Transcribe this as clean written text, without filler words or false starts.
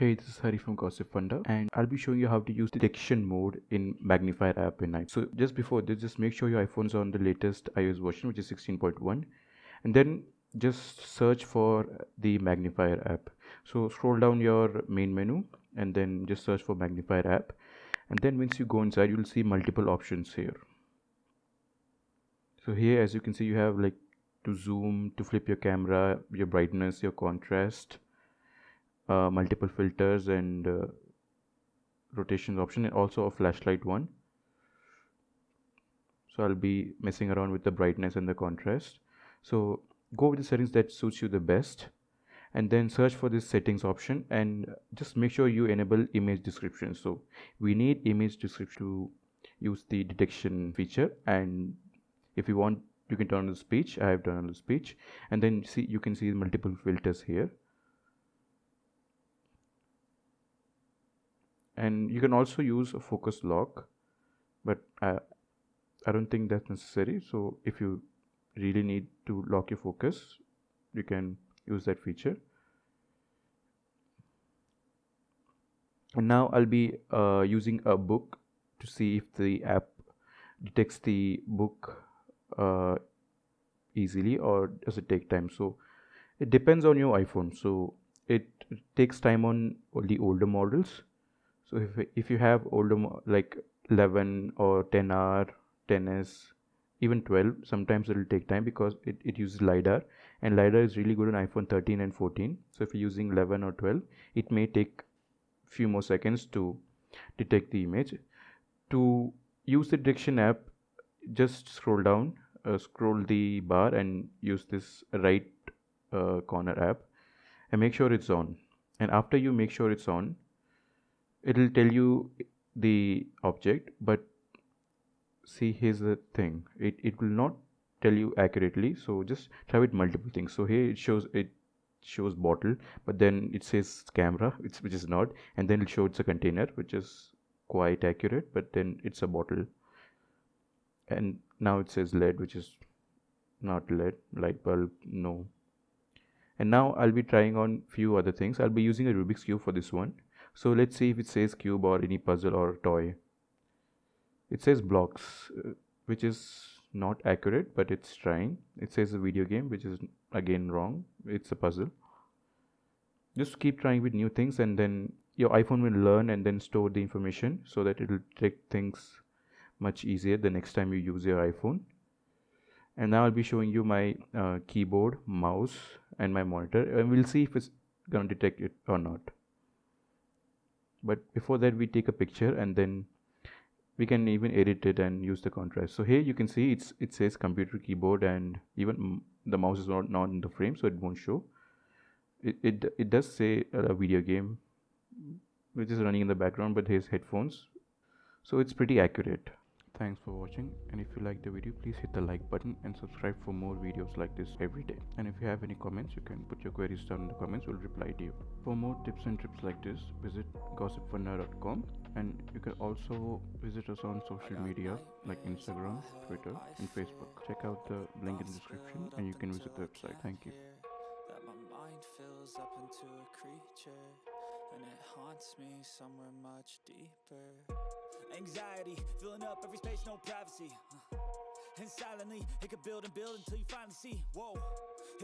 Hey, this is Hari from Gossipfunda, and I'll be showing you how to use detection mode in Magnifier app in iPhone. So just before this, just make sure your iPhone's on the latest iOS version, which is 16.1, and then just search for the Magnifier app. So scroll down your main menu, and then just search for Magnifier app, and then once you go inside, you'll see multiple options here. So here, as you can see, you have like to zoom, to flip your camera, your brightness, your contrast, multiple filters, and rotation option, and also a flashlight one. So I'll be messing around with the brightness and the contrast. So go with the settings that suits you the best, and then search for this settings option, and just make sure you enable image description. So we need image description to use the detection feature, and if you want, you can turn on the speech. I have turned on the speech, and then see, you can see multiple filters here. And you can also use a focus lock, but I don't think that's necessary. So if you really need to lock your focus, you can use that feature. And now I'll be using a book to see if the app detects the book easily, or does it take time. So it depends on your iPhone. So it takes time on the older models. So if you have older like 11 or 10R, 10S, even 12, sometimes it will take time because it uses LiDAR, and LiDAR is really good on iPhone 13 and 14. So if you're using 11 or 12, it may take few more seconds to detect the image. To use the detection app, just scroll down, scroll the bar, and use this right corner app, and make sure it's on. And after you make sure it's on, it'll tell you the object, but see, here's the thing, it will not tell you accurately. So just try with multiple things. So here it shows bottle, but then it says camera, which is not, and then it shows a container, which is quite accurate, but then it's a bottle. And now it says LED, which is not LED. Light bulb, no. And now I'll be trying on few other things. I'll be using a Rubik's Cube for this one. So let's see if it says cube or any puzzle or toy. It says blocks, which is not accurate, but it's trying. It says a video game, which is again wrong. It's a puzzle. Just keep trying with new things, and then your iPhone will learn and then store the information so that it will take things much easier the next time you use your iPhone. And now I'll be showing you my keyboard, mouse, and my monitor, and we'll see if it's gonna detect it or not. But before that, we take a picture, and then we can even edit it and use the contrast. So here you can see it says computer keyboard, and even the mouse is not in the frame, so it won't show. It does say a video game which is running in the background, but here's headphones, so it's pretty accurate. Thanks for watching, and if you like the video, please hit the like button and subscribe for more videos like this every day. And if you have any comments, you can put your queries down in the comments. We'll reply to you. For more tips and trips like this, visit gossipfunda.com, and you can also visit us on social media like Instagram, Twitter, and Facebook. Check out the link in the description, and you can visit the website. Thank you. That my mind fills up into a creature, and it haunts me somewhere much deeper. Anxiety, filling up every space, no privacy. And silently, it could build and build until you finally see, whoa.